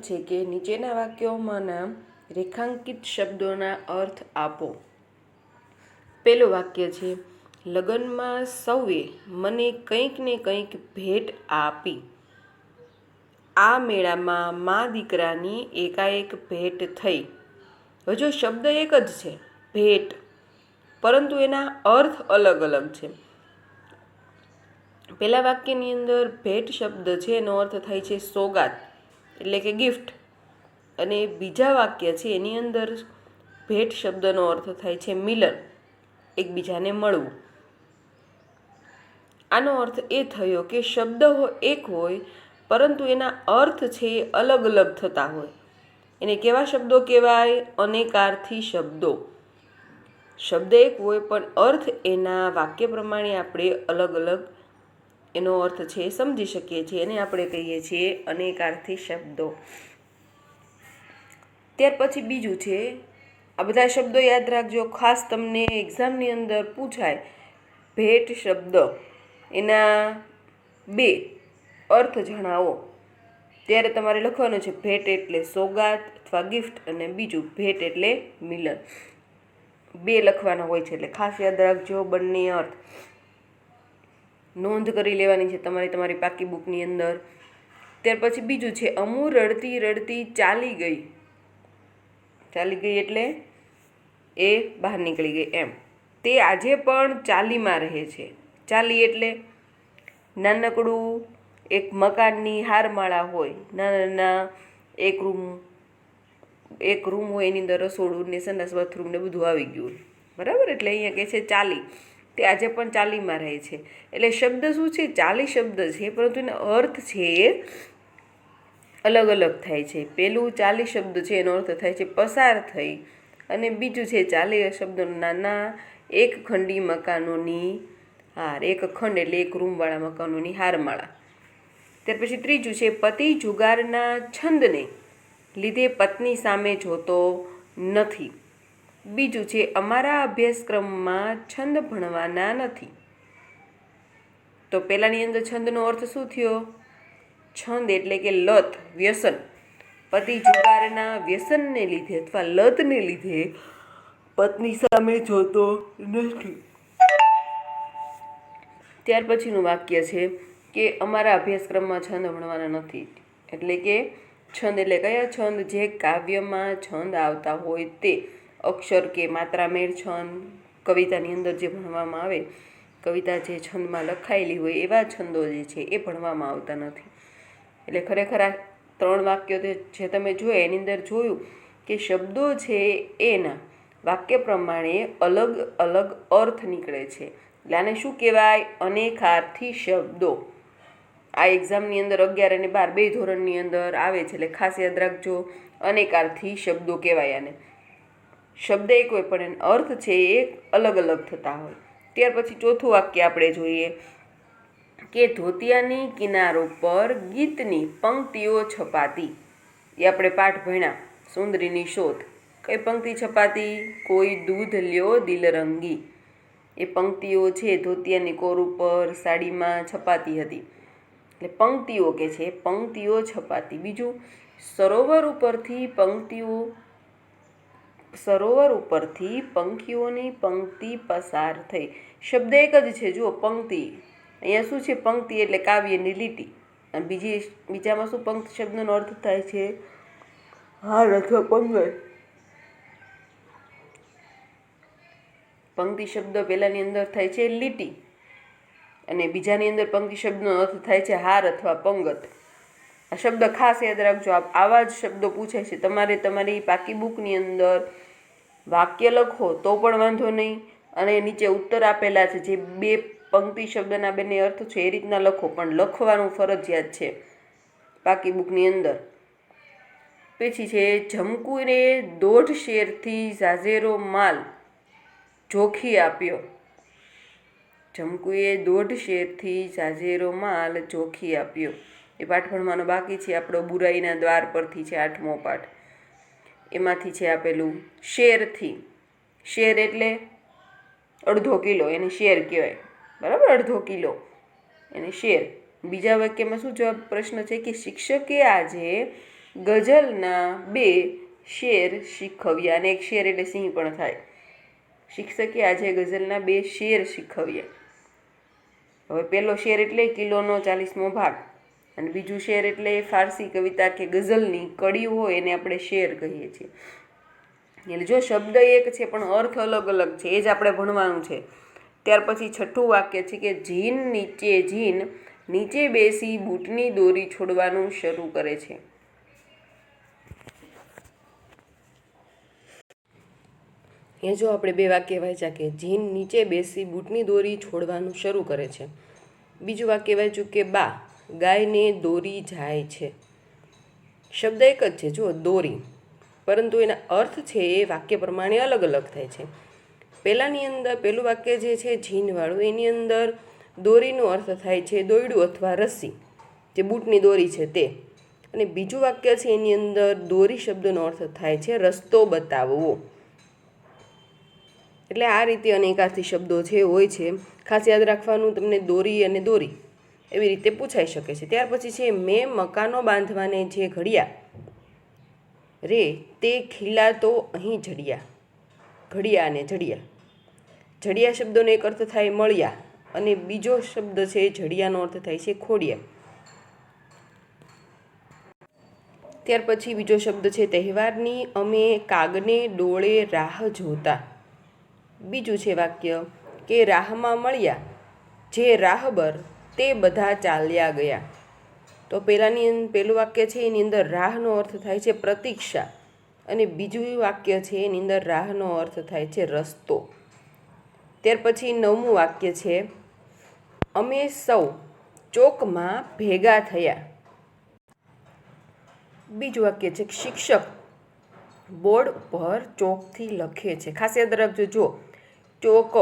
છે કે નીચેના વાક્યોમાંના રેખાંકિત શબ્દોના અર્થ આપો. પહેલું વાક્ય છે, લગ્નમાં સૌએ મને કંઈક ને કંઈક ભેટ આપી. આ મેળામાં મા દીકરાની એકાએક ભેટ થઈ. હવે જો શબ્દ એક જ છે, ભેટ, પરંતુ એના અર્થ અલગ અલગ છે. પહેલા વાક્યની અંદર ભેટ શબ્દ છે એનો અર્થ થાય છે સોગાત, એટલે કે ગિફ્ટ. અને બીજા વાક્ય છે એની અંદર ભેટ શબ્દનો અર્થ થાય છે મિલન, એકબીજાને મળવું. આનો અર્થ એ થયો કે શબ્દ એક હોય પરંતુ એના અર્થ છે એ અલગ અલગ થતા હોય. એને કેવા શબ્દો કહેવાય? અનેકાર્થી શબ્દો. શબ્દ એક હોય પણ અર્થ એના વાક્ય પ્રમાણે આપણે અલગ અલગ એનો અર્થ છે એ સમજી શકીએ છીએ. એને આપણે કહીએ છીએ અનેકાર્થી શબ્દો. ત્યાર પછી બીજું છે, આ બધા શબ્દો યાદ રાખજો, ખાસ તમને એક્ઝામની અંદર પૂછાય. ભેટ શબ્દ એના બે અર્થ જણાવો, ત્યારે તમારે લખવાનું છે ભેટ એટલે સોગાત અથવા ગિફ્ટ, અને બીજું ભેટ એટલે મિલન. બે લખવાના હોય છે, એટલે ખાસ યાદ રાખજો બંને અર્થ. નોંધ કરી લેવાની છે તમારી પાકી બુકની અંદર. ત્યાર પછી બીજું છે, અમુ રડતી રડતી ચાલી ગઈ. ચાલી ગઈ એટલે એ બહાર નીકળી ગઈ એમ. તે આજે પણ ચાલીમાં રહે છે. ચાલી એટલે નાનકડું એક મકાનની હારમાળા હોય, નાના એક રૂમ હોય, એની અંદર રસોડું ને સંડાસ બાથરૂમ ને બધું આવી ગયું, બરાબર. એટલે અહીંયા કહે છે ચાલી, તે આજે પણ ચાલીમાં રહે છે. એટલે શબ્દ શું છે? ચાલી શબ્દ છે, પરંતુ એનો અર્થ છે એ અલગ અલગ થાય છે. પેલું ચાલી શબ્દ છે એનો અર્થ થાય છે પસાર થઈ, અને બીજું છે ચાલી શબ્દ નાના એક ખંડી મકાનોની હાર. એક ખંડ એટલે એક રૂમવાળા મકાનોની હારમાળા. ત્યાર પછી ત્રીજું છે, પતિ જુગારના છંદને લીધે પત્ની સામે જોતો નથી. બીજું છે, અમારા અભ્યાસક્રમમાં છંદ ભણવાના નથી. તો પહેલાની અંદર છંદનો અર્થ શું થયો? છંદ એટલે કે લત, વ્યસન. પતિ જુગારના વ્યસનને લીધે અથવા લતને લીધે પત્ની સામે જોતો નથી. ત્યાર પછીનું વાક્ય છે કે અમારા અભ્યાસક્રમમાં છંદ ભણવાના નથી. એટલે કે છંદ એટલે કયા છંદ? જે કાવ્યમાં છંદ આવતા હોય તે. અક્ષર કે માત્રામેળ છંદ, કવિતાની અંદર જે ભણવામાં આવે, કવિતા જે છંદમાં લખાયેલી હોય એવા છંદો જે છે એ ભણવામાં આવતા નથી. એટલે ખરેખર આ ત્રણ વાક્યો જે તમે જોયા એની અંદર જોયું કે શબ્દો છે એના વાક્ય પ્રમાણે અલગ અલગ અર્થ નીકળે છે. એટલે આને શું કહેવાય? અનેકાર્થી શબ્દો. આ એક્ઝામની અંદર 11 અને 12 બે ધોરણની અંદર આવે છે, એટલે ખાસ યાદ રાખજો, અનેકાર્થી શબ્દો કહેવાય આને. શબ્દ એક હોય પણ એનો અર્થ છે એ અલગ અલગ થતા હોય. ત્યાર પછી ચોથું વાક્ય આપણે જોઈએ કે ધોતિયાની કિનારો પર ગીતની પંક્તિઓ છપાતી. એ આપણે પાઠ ભણ્યા, સુંદરીની શોધ. કઈ પંક્તિ છપાતી? કોઈ દૂધ લ્યો દિલરંગી. એ પંક્તિઓ છે ધોતિયાની કોર ઉપર સાડીમાં છપાતી હતી. એટલે પંક્તિઓ કે છે, પંક્તિઓ છપાતી. બીજું, સરોવર ઉપરથી પંખીઓની પંક્તિ પસાર થઈ. શબ્દ એક જ છે, જુઓ, પંક્તિ. અહીંયા શું છે? પંક્તિ એટલે કાવ્યની લીટી. અને બીજામાં શું પંક્તિ શબ્દનો અર્થ થાય છે? હાર અથવા પંગત. પંક્તિ શબ્દ પહેલાની અંદર થાય છે લીટી, અને બીજાની અંદર પંક્તિ શબ્દનો અર્થ થાય છે હાર અથવા પંગત. આ શબ્દ ખાસ યાદ રાખજો. આવા જ શબ્દો પૂછાય છે. તમારે તમારી પાકી બુકની અંદર વાક્ય લખો તો પણ વાંધો નહીં, અને નીચે ઉત્તર આપેલા છે જે બે પંક્તિ શબ્દના બંને અર્થ છે એ રીતના લખો, પણ લખવાનું ફરજિયાત છે પાકી બુકની અંદર. પછી છે, જમકુને 1.5 શેરથી ઝાઝેરો માલ જોખી આપ્યો. જમકુએ 1.5 શેરથી ઝાઝેરો માલ જોખી આપ્યો. એ પાઠ ભણવાનો બાકી છે આપણો. બુરાઈના દ્વાર પરથી છે 8મો પાઠ. એમાંથી છે આપેલું શેરથી. શેર એટલે અડધો કિલો, એને શેર કહેવાય, બરાબર. અડધો કિલો એને શેર. બીજા વાક્યમાં શું જવાબ પ્રશ્ન છે કે શિક્ષકે આજે ગઝલના 2 શેર શીખવ્યા. અને એક શેર એટલે સિંહ પણ થાય. શિક્ષકે આજે ગઝલના 2 શેર શીખવ્યા. હવે પહેલો શેર એટલે કિલોનો 40મો ભાગ, અને બીજું શેર એટલે ફારસી કવિતા કે ગઝલની કડી હોય એને આપણે શેર કહીએ છીએ. એટલે જો શબ્દ એક છે પણ અર્થ અલગ અલગ છે, એ જ આપણે ભણવાનું છે. ત્યાર પછી છઠ્ઠું વાક્ય છે કે જીન નીચે બેસી બૂટની દોરી છોડવાનું શરૂ કરે છે. એ જો આપણે 2 વાક્ય વાંચ્યા કે જીન નીચે બેસી બૂટની દોરી છોડવાનું શરૂ કરે છે. બીજું વાક્ય વાંચ્યું કે બા ગાયને દોરી જાય છે. શબ્દ એક જ છે, જો દોરી, પરંતુ એના અર્થ છે એ વાક્ય પ્રમાણે અલગ અલગ થાય છે. પહેલું વાક્ય જે છે જીનવાળું, એની અંદર દોરીનો અર્થ થાય છે દોયડું અથવા રસ્સી, જે બૂટની દોરી છે તે. અને બીજું વાક્ય છે એની અંદર દોરી શબ્દનો અર્થ થાય છે રસ્તો બતાવવો. એટલે આ રીતે અનેકાર્થી શબ્દો જે હોય છે. ખાસ યાદ રાખવાનું તમને દોરી અને દોરી એવી રીતે પૂછાઈ શકે છે. ત્યાર પછી છે મેં મકાનો બાંધવાને જે ઘડિયા રે તે ખીલા તો અહીં જડિયા. ઘડિયા અને જડિયા. જડિયા શબ્દોનો એક અર્થ થાય મળ્યા, અને બીજો શબ્દ છે જડિયાનો અર્થ થાય છે ખોડિયા. ત્યાર પછી બીજો શબ્દ છે તહેવારની અમે કાગને ડોળે રાહ જોતા. બીજું છે વાક્ય કે રાહમાં મળ્યા જે રાહબર તે બધા ચાલ્યા ગયા. તો પહેલું વાક્ય છે એની અંદર રાહનો અર્થ થાય છે પ્રતીક્ષા, અને બીજું વાક્ય છે એની અંદર રાહનો અર્થ થાય છે રસ્તો. ત્યાર પછી 9મું વાક્ય છે અમે સૌ ચોકમાં ભેગા થયા. બીજું વાક્ય છે શિક્ષક બોર્ડ પર ચોકથી લખે છે. ખાસ યાદ રાખજો, જો ચોક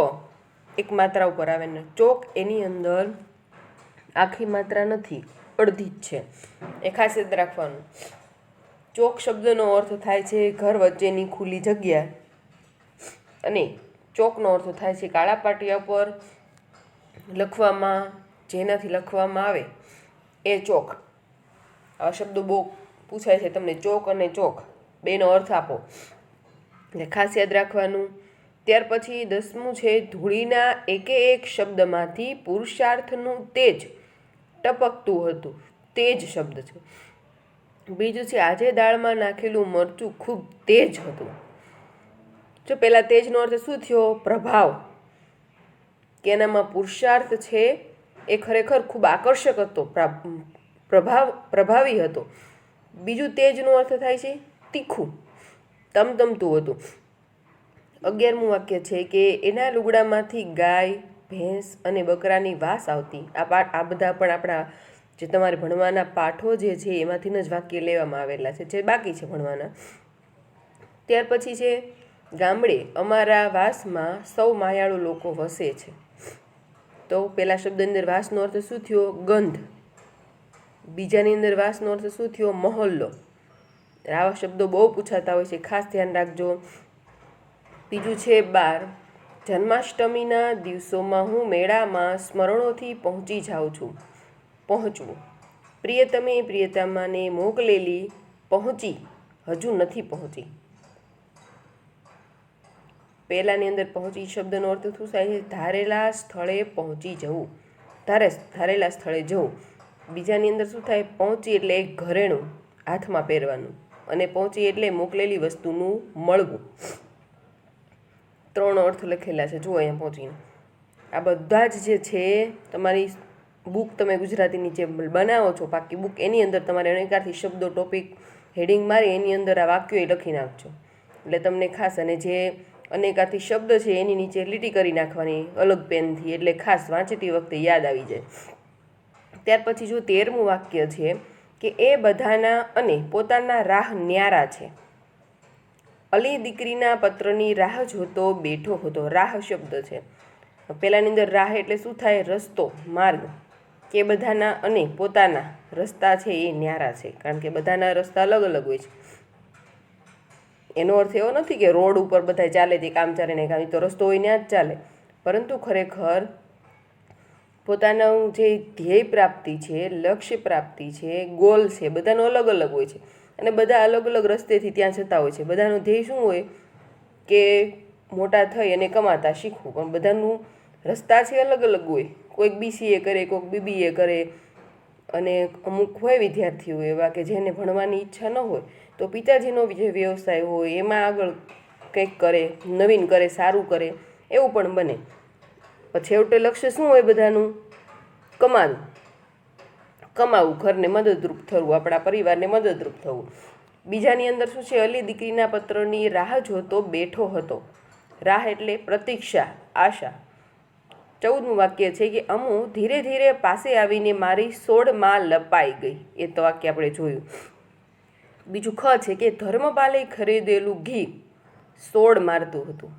એક માત્રા ઉપર આવે ને ચોક એની અંદર આખી માત્રા નથી, અડધી જ છે. એ ખાસ યાદ રાખવાનું. ચોક શબ્દનો અર્થ થાય છે ઘર વચ્ચેની ખુલ્લી જગ્યા, અને ચોકનો અર્થ થાય છે કાળા પાટિયા પર જેનાથી લખવામાં આવે એ ચોક. આ શબ્દો બહુ પૂછાય છે તમને, ચોક અને ચોક બેનો અર્થ આપો, એટલે ખાસ યાદ રાખવાનું. ત્યાર પછી 10મું છે ધૂળીના એકે એક શબ્દમાંથી પુરુષાર્થનું તેજ ટપકતું હતું. તેજ શબ્દ છે. બીજું છે આજે દાળમાં નાખેલું મરચું ખૂબ તેજ હતું. જો પહેલાં તેજનો અર્થ શું થયો? પ્રભાવ, કે એનામાં પુરુષાર્થ છે એ ખરેખર ખૂબ આકર્ષક હતો, પ્રભાવી હતો. બીજું તેજનો અર્થ થાય છે તીખું, તમતમતું હતું. 11મું વાક્ય છે કે એના લુગડામાંથી ગાય, ભેંસ અને બકરાની વાસ આવતી. આ બધા પણ આપણા જે તમારે ભણવાના પાઠો જે છે એમાંથી જ વાક્ય લેવામાં આવેલા છે, જે બાકી છે ભણવાના. ત્યાર પછી છે ગામડે અમારા વાસમાં સૌ માયાળુ લોકો વસે છે. તો પહેલા શબ્દની અંદર વાસનો અર્થ શું થયો? ગંધ. બીજાની અંદર વાસનો અર્થ શું થયો? મહોલ્લો. આવા શબ્દો બહુ પૂછાતા હોય છે, ખાસ ધ્યાન રાખજો. બીજું છે 12 જન્માષ્ટમીના દિવસોમાં હું મેળામાં સ્મરણોથી પહોંચી જાઉં છું. પહોંચવું. પ્રિયતમે પ્રિયતમાને મોકલેલી પહોંચી હજુ નથી પહોંચી. પહેલાની અંદર પહોંચી શબ્દનો અર્થ શું થાય છે? ધારેલા સ્થળે પહોંચી જવું, ધારેલા સ્થળે જવું. બીજાની અંદર શું થાય? પહોંચી એટલે એક ઘરેણું હાથમાં પહેરવાનું, અને પહોંચી એટલે મોકલેલી વસ્તુનું મળવું. 3 અર્થ લખેલા છે જુઓ અહીંયા પહોંચીને. આ બધા જ જે છે તમારી બુક તમે ગુજરાતીની જે બનાવો છો પાકી બુક, એની અંદર તમારે અનેકાર્થી શબ્દો ટોપિક હેડિંગ મારી એની અંદર આ વાક્યો લખી નાખજો, એટલે તમને ખાસ. અને જે અનેકાર્થી શબ્દ છે એની નીચે લીટી કરી નાખવાની અલગ પેનથી, એટલે ખાસ વાંચતી વખતે યાદ આવી જાય. ત્યાર પછી જો 13મું વાક્ય છે કે એ બધાના અને પોતાના રાહ ન્યારા છે. અલી દીકરીના પત્રની રાહ જોતો બેઠો હતો. રાહ શબ્દ છે. પહેલાની અંદર રાહ એટલે શું થાય? રસ્તો, માર્ગ. કે બધાના અને પોતાના રસ્તા છે એ ન્યારા છે, કારણ કે બધાના રસ્તા અલગ અલગ હોય છે. એનો અર્થ એવો નથી કે રોડ ઉપર બધા ચાલે તે કામ ચાલે ને કામ, તો રસ્તો હોય ત્યાં જ ચાલે, પરંતુ ખરેખર પોતાનું જે ધ્યેય પ્રાપ્તિ છે, લક્ષ્ય પ્રાપ્તિ છે, ગોલ છે, બધાનો અલગ અલગ હોય છે. અને બધા અલગ અલગ રસ્તેથી ત્યાં જતા હોય છે. બધાનું ધ્યેય શું હોય કે મોટા થઈ અને કમાતા શીખવું, પણ બધાનું રસ્તા છે અલગ અલગ હોય. કોઈક BCA કરે, કોઈક BBA કરે, અને અમુક હોય વિદ્યાર્થીઓ એવા કે જેને ભણવાની ઈચ્છા ન હોય તો પિતાજીનો જે વ્યવસાય હોય એમાં આગળ કંઈક કરે, નવીન કરે, સારું કરે, એવું પણ બને. પણ છેવટે લક્ષ્ય શું હોય બધાનું? કમાવું, ઘરને મદદરૂપ થવું, આપણા પરિવારને મદદરૂપ થવું. બીજાની અંદર શું છે? અલી દીકરીના પત્રની રાહ જોતો બેઠો હતો. રાહ એટલે પ્રતીક્ષા, આશા. 14મું વાક્ય છે કે અમુ ધીરે ધીરે પાસે આવીને મારી સોડમાં લપાઈ ગઈ. એ તો વાક્ય આપણે જોયું. બીજું ખ છે કે ધર્મપાલે ખરીદેલું ઘી સોડ મારતું હતું.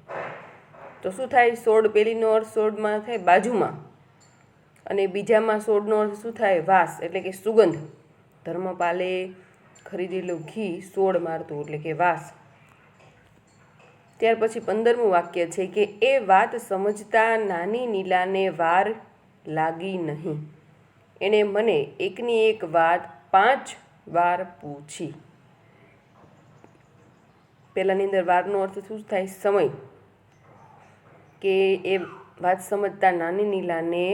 તો શું થાય? સોડ, પેલીનો અર્થ સોડમાં થાય બાજુમાં, અને બીજામાં સોડનો અર્થ શું થાય? વાસ, એટલે કે સુગંધ. ધર્મપાલે ખરીદેલું ઘી સોડ મારતું એટલે કે વાસ. ત્યાર પછી 15મું વાક્ય છે કે એ વાત સમજતા નાની નીલાને વાર લાગી નહીં. એણે મને એકની એક વાત 5 વાર પૂછી. પહેલાંની અંદર વારનો અર્થ શું થાય? સમય. કે એ વાત સમજતા નાની નીલાને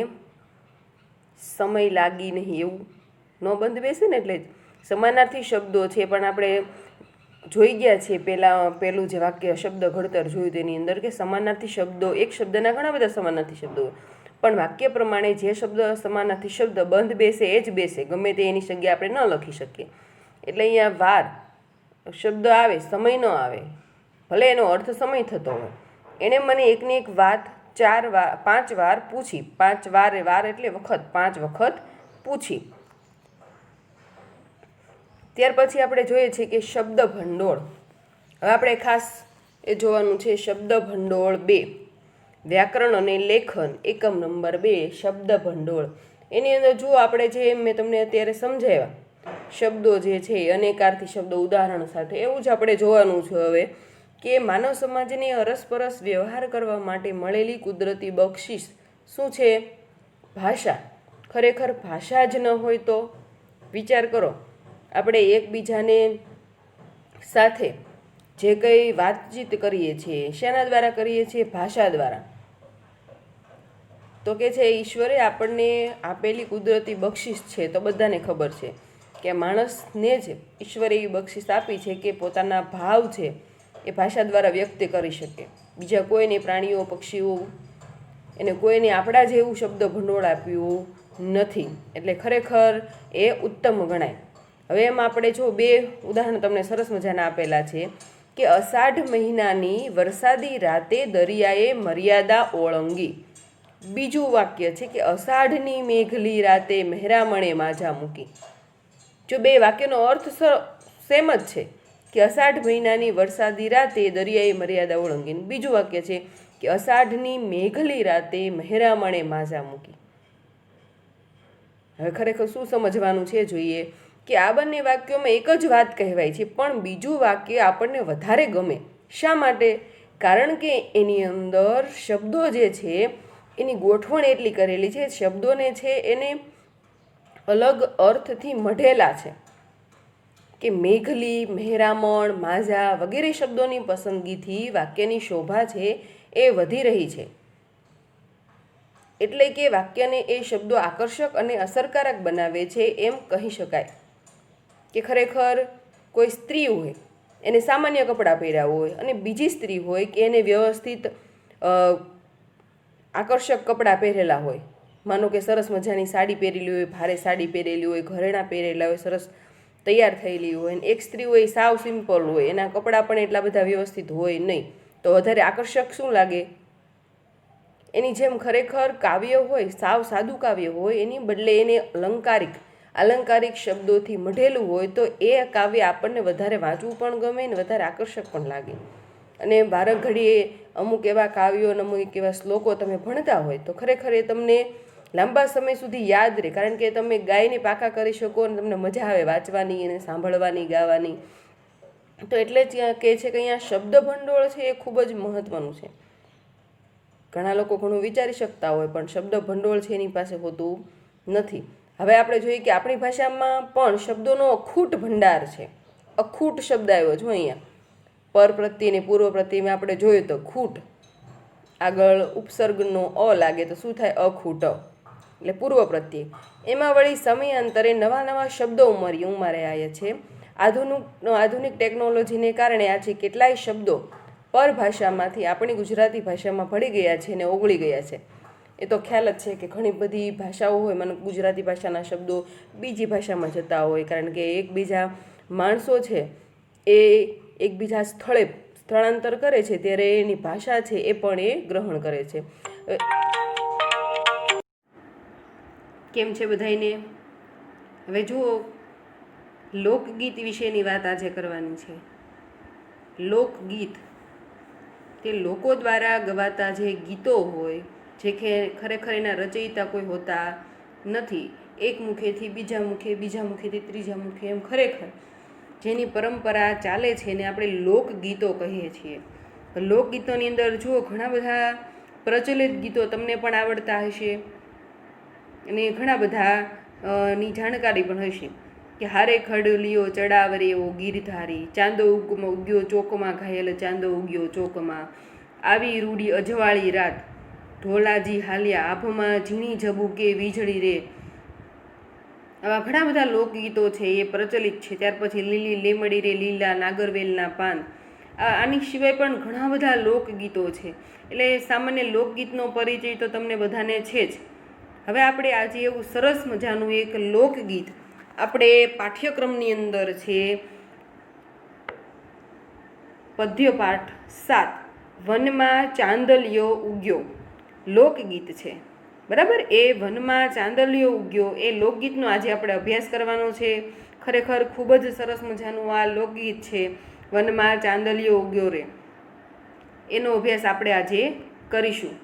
સમય લાગી નહીં, એવું ન બંધ બેસે ને, એટલે સમાનાર્થી શબ્દો છે. પણ આપણે જોઈ ગયા છે પહેલું જે વાક્ય શબ્દ ઘડતર જોયું તેની અંદર કે સમાનાર્થી શબ્દો, એક શબ્દના ઘણા બધા સમાનાર્થી શબ્દો હોય, પણ વાક્ય પ્રમાણે જે શબ્દ સમાનાર્થી શબ્દ બંધ બેસે એ જ બેસે, ગમે તે એની જગ્યાએ આપણે ન લખી શકીએ. એટલે અહીંયા વાર શબ્દ આવે, સમય ન આવે, ભલે એનો અર્થ સમય થતો હોય. એણે મને એકની એક વાત 5 વાર પૂછી. 5 વાર એટલે વખત, 5 વખત પૂછી. ત્યાર પછી આપણે જોઈએ છે કે શબ્દ ભંડોળ. હવે આપણે ખાસ એ જોવાનું છે શબ્દ ભંડોળ 2, વ્યાકરણ અને લેખન, એકમ નંબર 2, શબ્દ ભંડોળ. એની અંદર જુઓ, આપણે જે મેં તમને અત્યારે સમજાવ્યા શબ્દો જે છે અનેકાર્થી શબ્દો ઉદાહરણ સાથે, એવું જ આપણે જોવાનું છે હવે કે માનવ સમાજને અરસપરસ વ્યવહાર કરવા માટે મળેલી કુદરતી બક્ષિસ શું છે? ભાષા. ખરેખર ભાષા જ ન હોય તો વિચાર કરો, આપણે એકબીજાને સાથે જે કંઈ વાતચીત કરીએ છીએ શેના દ્વારા કરીએ છીએ? ભાષા દ્વારા. તો કે છે ઈશ્વરે આપણને આપેલી કુદરતી બક્ષિસ છે. તો બધાને ખબર છે કે માણસને જ ઈશ્વરે એવી બક્ષિસ આપી છે કે પોતાના ભાવ છે એ ભાષા દ્વારા વ્યક્ત કરી શકે. બીજા કોઈને, પ્રાણીઓ, પક્ષીઓ, એને કોઈને આપણા જેવું શબ્દ ભંડોળ આપ્યું નથી. એટલે ખરેખર એ ઉત્તમ ગણાય. હવે એમાં આપણે જો 2 ઉદાહરણ તમને સરસ મજાના આપેલા છે કે અષાઢ મહિનાની વરસાદી રાતે દરિયાએ મર્યાદા ઓળંગી. બીજું વાક્ય છે કે અષાઢની મેઘલી રાતે મહેરામણે માજા મૂકી. જો 2 વાક્યનો અર્થ સેમ જ છે કે અષાઢ મહિનાની વરસાદી રાતે દરિયાએ મર્યાદા ઓળંગી. બીજું વાક્ય છે કે અષાઢની મેઘલી રાતે મહેરામણે માજા મૂકી. હવે ખરેખર શું સમજવાનું છે જોઈએ કે આ બંને વાક્યોમાં એક જ વાત કહેવાય છે, પણ બીજું વાક્ય આપણને વધારે ગમે. શા માટે? કારણ કે એની અંદર શબ્દો જે છે એની ગોઠવણ એટલી કરેલી છે, શબ્દોને છે એને અલગ અર્થથી મઢેલા છે કે મેઘલી, મહેરામણ, માઝા વગેરે શબ્દોની પસંદગીથી વાક્યની શોભા છે એ વધી રહી છે. એટલે કે વાક્યને એ શબ્દો આકર્ષક અને અસરકારક બનાવે છે એમ કહી શકાય. કે ખરેખર કોઈ સ્ત્રી હોય, એને સામાન્ય કપડાં પહેર્યા હોય, અને બીજી સ્ત્રી હોય કે એને વ્યવસ્થિત આકર્ષક કપડાં પહેરેલા હોય. માનો કે સરસ મજાની સાડી પહેરેલી હોય, ભારે સાડી પહેરેલી હોય, ઘરેણાં પહેરેલા હોય, સરસ તૈયાર થયેલી હોય, અને એક સ્ત્રી હોય સાવ સિમ્પલ હોય, એના કપડાં પણ એટલા બધા વ્યવસ્થિત હોય નહીં, તો વધારે આકર્ષક શું લાગે? એની જેમ ખરેખર કાવ્ય હોય, સાવ સાદું કાવ્ય હોય, એની બદલે એને અલંકારિક શબ્દોથી મઢેલું હોય તો એ કાવ્ય આપણને વધારે વાંચવું પણ ગમે ને વધારે આકર્ષક પણ લાગે. અને વારક ઘડીએ અમુક એવા કાવ્યો અને અમુક એવા શ્લોકો તમે ભણતા હોય તો ખરેખર એ તમને લાંબા સમય સુધી યાદ રહે, કારણ કે તમે ગાયને પાકા કરી શકો અને તમને મજા આવે વાંચવાની અને સાંભળવાની, ગાવાની. તો એટલે જ કહે છે કે અહીંયા શબ્દ ભંડોળ છે એ ખૂબ જ મહત્ત્વનું છે. ઘણા લોકો ઘણું વિચારી શકતા હોય પણ શબ્દ ભંડોળ છે એની પાસે હોતું નથી. હવે આપણે જોઈએ કે આપણી ભાષામાં પણ શબ્દોનો અખૂટ ભંડાર છે. અખૂટ શબ્દ આવ્યો જો અહીંયા, પર પ્રત્યે ને પૂર્વ પ્રત્યેમાં આપણે જોઈએ તો ખૂટ, આગળ ઉપસર્ગનો અ લાગે તો શું થાય? અખૂટ, એટલે પૂર્વ પ્રત્યે. એમાં વળી સમયાંતરે નવા નવા શબ્દો ઉમારે આવ્યા છે. આધુનિક ટેકનોલોજીને કારણે આજે કેટલાય શબ્દો પરભાષામાંથી આપણી ગુજરાતી ભાષામાં ભળી ગયા છે અને ઓગળી ગયા છે. એ તો ખ્યાલ જ છે કે ઘણી બધી ભાષાઓ હોય, મને ગુજરાતી ભાષાના શબ્દો બીજી ભાષામાં જતા હોય, કારણ કે એકબીજા માણસો છે એ એકબીજા સ્થળાંતર કરે છે ત્યારે એની ભાષા છે એ પણ એ ગ્રહણ કરે છે. કેમ છે બધાઈને? હવે જુઓ, લોકગીત વિશેની વાત આજે કરવાની છે. લોકગીત તે લોકો દ્વારા ગવાતા જે ગીતો હોય, જે ખરેખર એના રચયિતા કોઈ હોતા નથી, એક મુખેથી બીજા મુખે, બીજા મુખેથી ત્રીજા મુખે, એમ ખરેખર જેની પરંપરા ચાલે છે એને આપણે લોકગીતો કહીએ છીએ. લોકગીતોની અંદર જુઓ ઘણા બધા પ્રચલિત ગીતો તમને પણ આવડતા હશે અને ઘણા બધા ની જાણકારી પણ હશે કે હારે ખડલિયો ચડાવરે એવો ગીરધારી, ચાંદો ઉગ્યો ચોકમાં ઘાયલ ચાંદો ઉગ્યો ચોકમાં, આવી રૂડી અજવાળી રાત, ઢોલાજી હાલ્યા આભમાં ઝીણી ઝબુકે વીજળી રે. આવા ઘણા બધા લોકગીતો છે એ પ્રચલિત છે. ત્યાર પછી લીલી લેમડી રે લીલા નાગરવેલના પાન, આની સિવાય પણ ઘણા બધા લોકગીતો છે. એટલે સામાન્ય લોકગીતનો પરિચય તો તમને બધાને છે જ. હવે આપણે આજે એવું સરસ મજાનું એક લોકગીત આપણે પાઠ્યક્રમની અંદર છે, પદ્યપાઠ 7, વનમાં ચાંદલિયો ઉગ્યો લોકગીત છે, બરાબર? એ વનમાં ચાંદલિયો ઉગ્યો એ લોકગીતનો આજે આપણે અભ્યાસ કરવાનો છે. ખરેખર ખૂબ જ સરસ મજાનું આ લોકગીત છે, વનમાં ચાંદલિયો ઉગ્યો રે. એનો અભ્યાસ આપણે આજે કરીશું.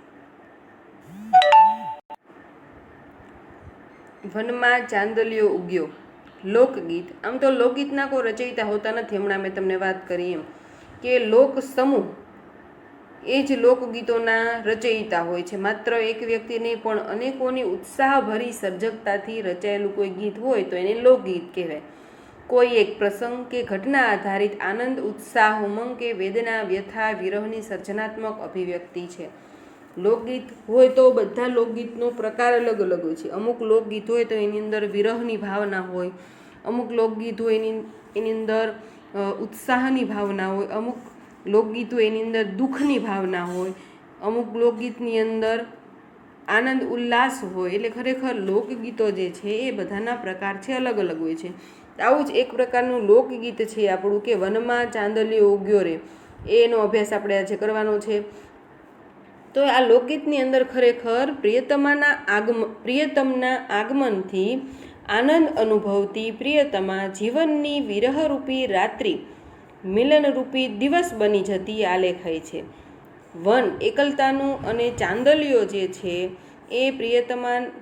વનમાં ચાંદલિયો ઉગ્યો લોકગીત. આમ તો લોકગીતના કોઈ રચયિતા હોતા નથી. હમણાં મેં તમને વાત કરી એમ કે લોક સમૂહ એ જ લોકગીતોના રચયિતા હોય છે. માત્ર એક વ્યક્તિ નહીં પણ અનેકોની ઉત્સાહભરી સર્જકતાથી રચાયેલું કોઈ ગીત હોય તો એને લોકગીત કહેવાય. કોઈ એક પ્રસંગ કે ઘટના આધારિત આનંદ, ઉત્સાહ, ઉમંગ કે વેદના, વ્યથા, વિરહની સર્જનાત્મક અભિવ્યક્તિ છે. લોકગીત હોય તો બધા લોકગીતનો પ્રકાર અલગ અલગ હોય છે. અમુક લોકગીત હોય તો એની અંદર વિરહની ભાવના હોય, અમુક લોકગીત હોય એની અંદર ઉત્સાહની ભાવના હોય, અમુક લોકગીતો એની અંદર દુઃખની ભાવના હોય, અમુક લોકગીતની અંદર આનંદ ઉલ્લાસ હોય. એટલે ખરેખર લોકગીતો જે છે એ બધાના પ્રકાર છે, અલગ અલગ હોય છે. આવું જ એક પ્રકારનું લોકગીત છે આપણું કે વનમાં ચાંદલિયો ઉગ્યો રે. એનો અભ્યાસ આપણે આજે કરવાનો છે. તો આ લોકગીતની અંદર ખરેખર પ્રિયતમના આગમનથી આનંદ અનુભવતી પ્રિયતમા જીવનની વિરહરૂપી રાત્રિ મિલનરૂપી દિવસ બની જતી આલેખાય છે. વન એકલતાનું અને ચાંદલિયો જે છે એ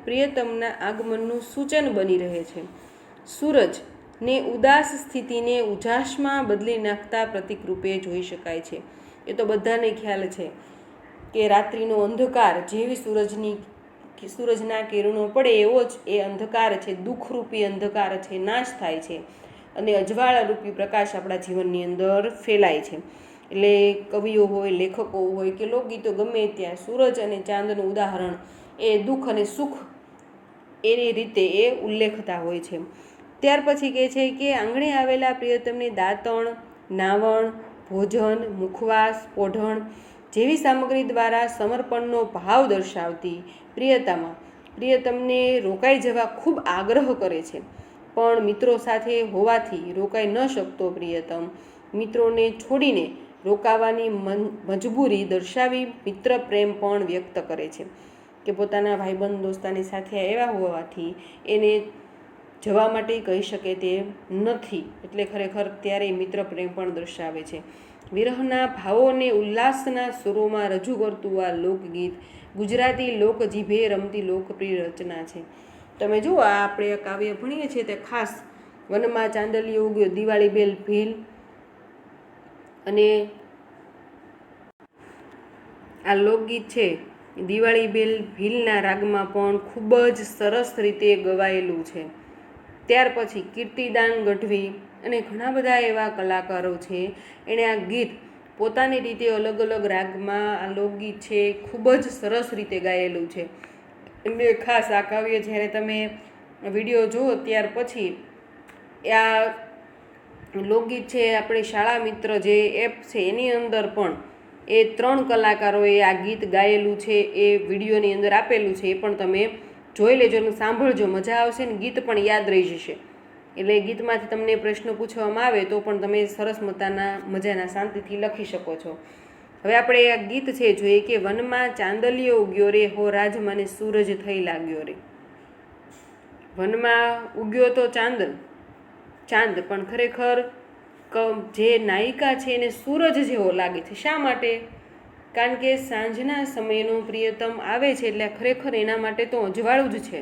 પ્રિયતમના આગમનનું સૂચન બની રહે છે. સૂરજને ઉદાસ સ્થિતિને ઉજાસમાં બદલી નાખતા પ્રતિકરૂપે જોઈ શકાય છે. એ તો બધાને ખ્યાલ છે કે રાત્રિનો અંધકાર જેવી સૂરજના કિરણો પડે એવો જ એ અંધકાર છે, દુઃખરૂપી અંધકાર છે, નાશ થાય છે અને અજવાળારૂપી પ્રકાશ આપણા જીવનની અંદર ફેલાય છે. એટલે કવિઓ હોય, લેખકો હોય કે લોકગીતો ગમે ત્યાં સૂરજ અને ચાંદનું ઉદાહરણ એ દુઃખ અને સુખ એની રીતે એ ઉલ્લેખતા હોય છે. ત્યાર પછી કહે છે કે આંગણે આવેલા પ્રિયતમની દાંતણ, નાવણ, ભોજન, મુખવાસ, પોઢણ જેવી સામગ્રી દ્વારા સમર્પણનો ભાવ દર્શાવતી પ્રિયતમને રોકાઈ જવા ખૂબ આગ્રહ કરે છે. પણ મિત્રો સાથે હોવાથી રોકાઈ ન શકતો પ્રિયતમ મિત્રોને છોડીને રોકાવાની મજબૂરી દર્શાવી મિત્ર પ્રેમ પણ વ્યક્ત કરે છે કે પોતાના ભાઈબંધ દોસ્તાની સાથે આવ્યા હોવાથી એને જવા માટે કહી શકે તે નથી. એટલે ખરેખર ત્યારે મિત્ર પ્રેમ પણ દર્શાવે છે. વિરહના ભાવોને ઉલ્લાસના સુરોમાં રજૂ કરતું આ લોકગીત ગુજરાતી લોકજીભે રમતી લોકપ્રિય રચના છે. તમે જુઓ, આપણે કાવ્ય ભણીએ છીએ તે ખાસ વનમાં ચાંદલિયો ઉગ્યો, દિવાળી બેલ ભીલ અને આ લોકગીત છે દિવાળી બેલ ભીલના રાગમાં પણ ખૂબ જ સરસ રીતે ગવાયેલું છે. ત્યાર પછી કીર્તિદાન ગઢવી અને ઘણા બધા એવા કલાકારો છે. એણે આ ગીત પોતાની રીતે અલગ અલગ રાગમાં આ લોકગીત છે ખૂબ જ સરસ રીતે ગાયેલું છે. એટલે ખાસ આ કાવ્ય જ્યારે તમે વિડીયો જુઓ ત્યાર પછી આ લોકગીત છે આપણી શાળા મિત્ર જે એપ છે એની અંદર પણ એ 3 કલાકારોએ આ ગીત ગાયેલું છે, એ વિડીયોની અંદર આપેલું છે. એ પણ તમે જોઈ લેજો અને સાંભળજો, મજા આવશે ને ગીત પણ યાદ રહી જશે. એટલે ગીતમાંથી તમને પ્રશ્ન પૂછવામાં આવે તો પણ તમે સરસ મજાના શાંતિથી લખી શકો છો. હવે આપણે આ ગીત છે જોઈએ કે વનમાં ચાંદલિયો ઉગ્યો રે, હો રાજ મને સૂરજ થઈ લાગ્યો રે. વનમાં ઉગ્યો તો ચાંદ, પણ ખરેખર જે નાયિકા છે એને સૂરજ જેવો લાગે છે. શા માટે? કારણ કે સાંજના સમયનો પ્રિયતમ આવે છે એટલે ખરેખર એના માટે તો અજવાળું જ છે.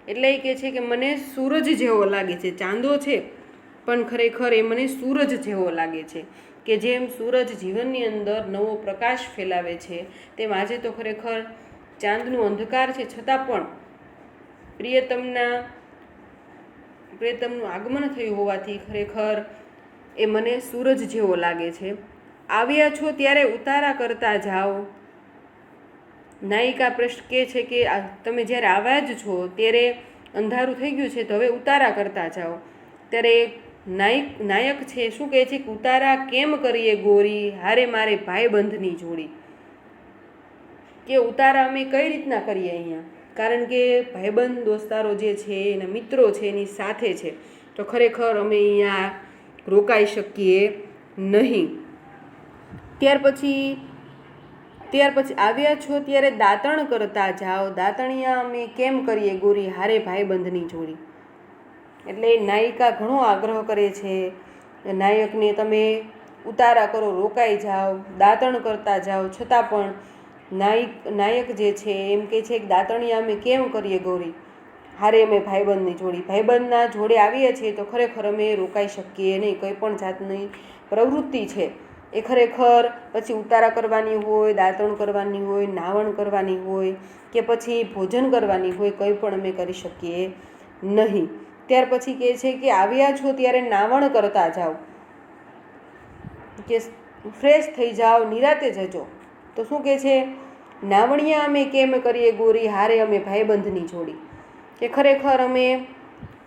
એટલે એ કહે છે કે મને સૂરજ જેવો લાગે છે. ચાંદો છે પણ ખરેખર એ મને સૂરજ જેવો લાગે છે. કે જેમ સૂરજ જીવનની અંદર નવો પ્રકાશ ફેલાવે છે તેમ આજે તો ખરેખર ચાંદનું અંધકાર છે, છતાં પણ પ્રિયતમનું આગમન થયું હોવાથી ખરેખર એ મને સૂરજ જેવો લાગે છે. આવ્યા છો ત્યારે ઉતારા કરતા જાઓ. નાયિકા પ્રશ્ન કહે છે કે તમે જ્યારે આવ્યા જ છો ત્યારે અંધારું થઈ ગયું છે તો હવે ઉતારા કરતા જાઓ. ત્યારે નાયક છે શું કહે છે કે ઉતારા કેમ કરીએ ગોરી, હારે મારે ભાઈબંધની જોડી. કે ઉતારા અમે કઈ રીતના કરીએ અહીંયા, કારણ કે ભાઈબંધ દોસ્તારો જે છે એના મિત્રો છે એની સાથે છે, તો ખરેખર અમે અહીંયા રોકાઈ શકીએ નહીં. ત્યાર પછી આવ્યા છો ત્યારે દાંતણ કરતા જાઓ. દાંતણિયા અમે કેમ કરીએ ગોરી, હારે ભાઈબંધની જોડી. એટલે નાયિકા ઘણો આગ્રહ કરે છે નાયકને, તમે ઉતારા કરો, રોકાઈ જાઓ, દાંતણ કરતા જાઓ. છતાં પણ નાયક જે છે એમ કહે છે કે દાંતણિયા અમે કેમ કરીએ ગોરી, હારે અમે ભાઈબંધની જોડી. ભાઈબંધના જોડે આવીએ છીએ તો ખરેખર અમે રોકાઈ શકીએ નહીં. કંઈ પણ જાતની પ્રવૃત્તિ છે એ ખરેખર પછી ઉતારા કરવાની હોય, દાંતણ કરવાની હોય, નાવણ કરવાની હોય કે પછી ભોજન કરવાની હોય, કંઈ પણ અમે કરી શકીએ નહીં. ત્યાર પછી કહે છે કે આવ્યા છો ત્યારે નાવણ કરતા જાઓ, કે ફ્રેશ થઈ જાઓ, નિરાતે જજો. તો શું કહે છે, નાવણિયા અમે કેમ કરીએ ગોરી, હારે અમે ભાઈબંધની જોડી. કે ખરેખર અમે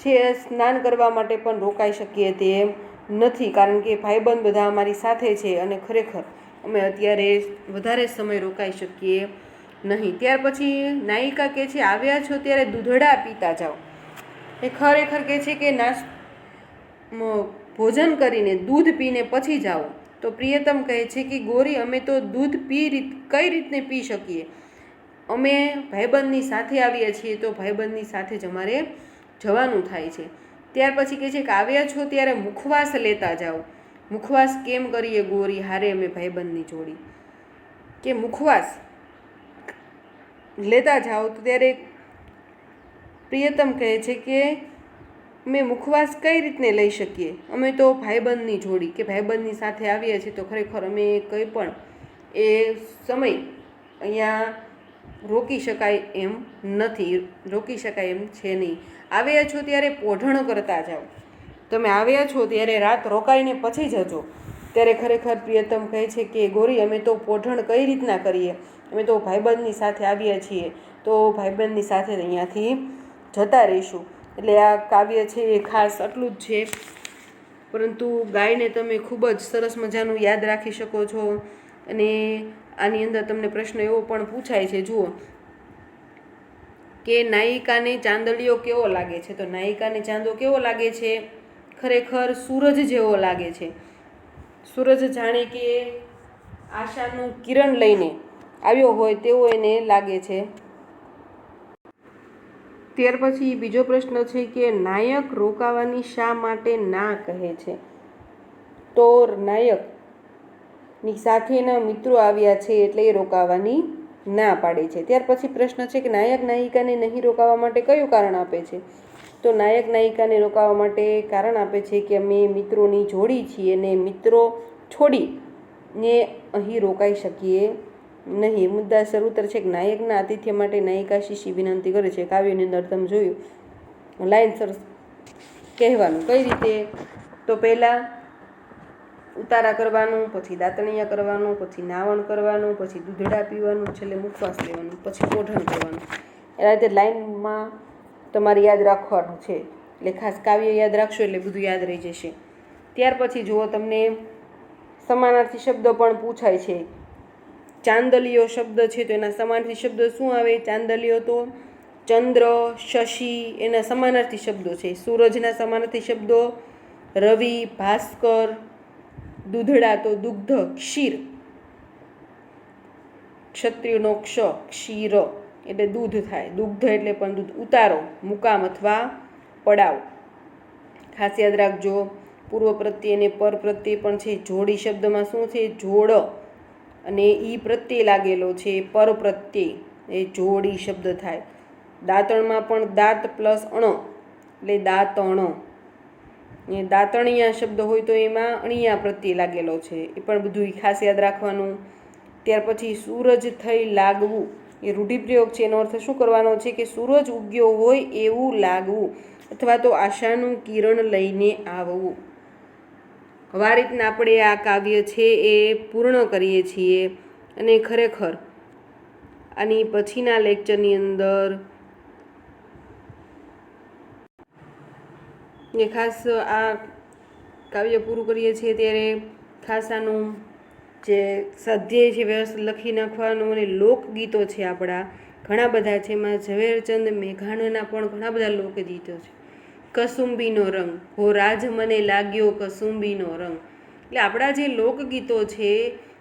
છે સ્નાન કરવા માટે પણ રોકાઈ શકીએ તેમ નથી, કારણ કે ભાઈબંધ બધા અમારી સાથે છે અને ખરેખર અમે અત્યારે વધારે સમય રોકાઈ શકીએ નહીં. ત્યાર પછી નાયિકા કહે છે આવ્યા છો ત્યારે દૂધડા પીતા જાઓ. એ ખરેખર કહે છે કે ભોજન કરીને દૂધ પીને પછી જાઓ. તો પ્રિયતમ કહે છે કે ગોરી અમે તો દૂધ કઈ રીતને પી શકીએ, અમે ભાઈબંધની સાથે આવીએ છીએ તો ભાઈબંધની સાથે જ અમારે જવાનું થાય છે. ત્યાર પછી કહે છે કે આવ્યા છો ત્યારે મુખવાસ લેતા જાઓ. મુખવાસ કેમ કરીએ ગોરી, હારે અમે ભાઈબંધની જોડી. કે મુખવાસ લેતા જાઓ. તો ત્યારે પ્રિયતમ કહે છે કે અમે મુખવાસ કઈ રીતને લઈ શકીએ, અમે તો ભાઈબંધની જોડી, કે ભાઈબંધની સાથે આવીએ છીએ તો ખરેખર અમે કંઈ પણ એ સમય અહીંયા રોકી શકાય એમ નથી, રોકી શકાય એમ છે નહીં. આવ્યા છો ત્યારે પોઢણ કરતા જાઓ. તમે આવ્યા છો ત્યારે રાત રોકાઈને પછી જજો. ત્યારે ખરેખર પ્રિયતમ કહે છે કે ગોરી અમે તો પોઢણ કઈ રીતના કરીએ, અમે તો ભાઈબંધની સાથે આવ્યા છીએ તો ભાઈબંધની સાથે અહીંયાથી જતા રહીશું. એટલે આ કાવ્ય છે એ ખાસ આટલું જ છે, પરંતુ ગાયને તમે ખૂબ જ સરસ મજાનું યાદ રાખી શકો છો. અને આની અંદર તમને પ્રશ્ન એવો પણ પૂછાય છે, જુઓ કે નાયિકાને ચાંદલિયો કેવો લાગે છે. તો નાયિકાને ચાંદો કેવો લાગે છે, ખરેખર સૂરજ જેવો લાગે છે. સૂરજ જાણે કે આશાનું કિરણ લઈને આવ્યો હોય તેવો એને લાગે છે. ત્યાર પછી બીજો પ્રશ્ન છે કે નાયક રોકાવાની શા માટે ના કહે છે. તો નાયકની સાથેના મિત્રો આવ્યા છે એટલે એ રોકાવાની ના પાડે છે. ત્યાર પછી પ્રશ્ન છે કે નાયક નાયિકાને નહીં રોકાવા માટે કયું કારણ આપે છે. તો નાયક નાયિકાને રોકાવા માટે કારણ આપે છે કે અમે મિત્રોની જોડી છીએ અને મિત્રો છોડીને અહીં રોકાઈ શકીએ નહીં. મુદ્દાસર ઉત્તર છે કે નાયકના આતિથ્ય માટે નાયિકા શીશી વિનંતી કરે છે. કાવ્યની અંદર તમે જોયું લાઈન સરસ કહેવાનું. કઈ રીતે? તો પહેલાં ઉતારા કરવાનું, પછી દાંતણિયા કરવાનું, પછી નાવણ કરવાનું, પછી દૂધડા પીવાનું, છેલ્લે મુખવાસ લેવાનું, પછી ઓઢણ કરવાનું. એના રીતે લાઈનમાં તમારે યાદ રાખવાનું છે. એટલે ખાસ કાવ્ય યાદ રાખશો એટલે બધું યાદ રહી જશે. ત્યાર પછી જુઓ, તમને સમાનાર્થી શબ્દ પણ પૂછાય છે. ચાંદલિયો શબ્દ છે તો એના સમાનાર્થી શબ્દ શું આવે? ચાંદલિયો તો ચંદ્ર, શશી એના સમાનાર્થી શબ્દો છે. સૂરજના સમાનાર્થી શબ્દો રવિ, ભાસ્કર. દૂધડા તો દુગ્ધ, ક્ષીર. ક્ષત્રિયનો ક્ષ, ક્ષીર એટલે દૂધ થાય. દુગ્ધ એટલે પણ દૂધ. ઉતારો, મુકામ અથવા પડાવ. ખાસ યાદ રાખજો, પૂર્વ પ્રત્યય અને પર પ્રત્યય પણ છે. જોડી શબ્દમાં શું છે? જોડ અને ઈ પ્રત્યય લાગેલો છે, પર પ્રત્યય, એ જોડી શબ્દ થાય. દાંતણમાં પણ દાંત પ્લસ અણ એટલે દાંતણ. એ દાંતણિયા શબ્દ હોય તો એમાં અણિયા પ્રત્યય લાગેલો છે, એ પણ બધું ખાસ યાદ રાખવાનું. ત્યાર પછી સૂરજ થઈ લાગવું, એ રૂઢિપ્રયોગ છે. એનો અર્થ શું કરવાનો છે? કે સૂરજ ઉગ્યો હોય એવું લાગવું, અથવા તો આશાનું કિરણ લઈને આવવું. હવે આ રીતના આપણે આ કાવ્ય છે એ પૂર્ણ કરીએ છીએ. અને ખરેખર આની પછીના લેક્ચરની અંદર ને ખાસ આ કાવ્ય પૂરું કરીએ છીએ ત્યારે ખાસ આનું જે સ્વાધ્યાય છે વ્યવસ્થિત લખી નાખવાનું. અને લોકગીતો છે આપણા ઘણા બધા છે. એમાં ઝવેરચંદ મેઘાણીના પણ ઘણા બધા લોકગીતો છે. કસુંબીનો રંગ, હો રાજ મને લાગ્યો કસુંબીનો રંગ. એટલે આપણા જે લોકગીતો છે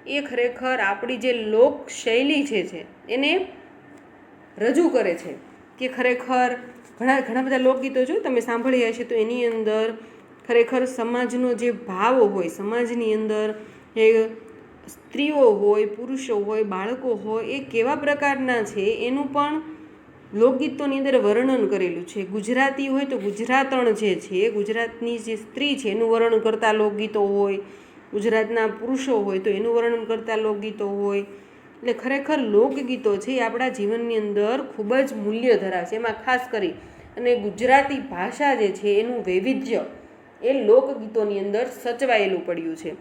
એ ખરેખર આપણી જે લોક શૈલી છે એને રજૂ કરે છે. કે ખરેખર ઘણા બધા લોકગીતો જો તમે સાંભળ્યા હશે તો એની અંદર ખરેખર સમાજનો જે ભાવ હોય, સમાજની અંદર એ સ્ત્રીઓ હોય, પુરુષો હોય, બાળકો હોય, એ કેવા પ્રકારના છે એનું પણ લોકગીતોની અંદર વર્ણન કરેલું છે. ગુજરાતી હોય તો ગુજરાતણ જે છે, ગુજરાતની જે સ્ત્રી છે એનું વર્ણન કરતા લોકગીતો હોય. ગુજરાતના પુરુષો હોય તો એનું વર્ણન કરતા લોકગીતો હોય. એટલે ખરેખર લોકગીતો છે એ આપણા જીવનની અંદર ખૂબ જ મૂલ્ય ધરાવે છે. એમાં ખાસ કરી અને ગુજરાતી ભાષા જે છે એનું વૈવિધ્ય એ લોકગીતોની અંદર સચવાયેલું પડ્યું છે.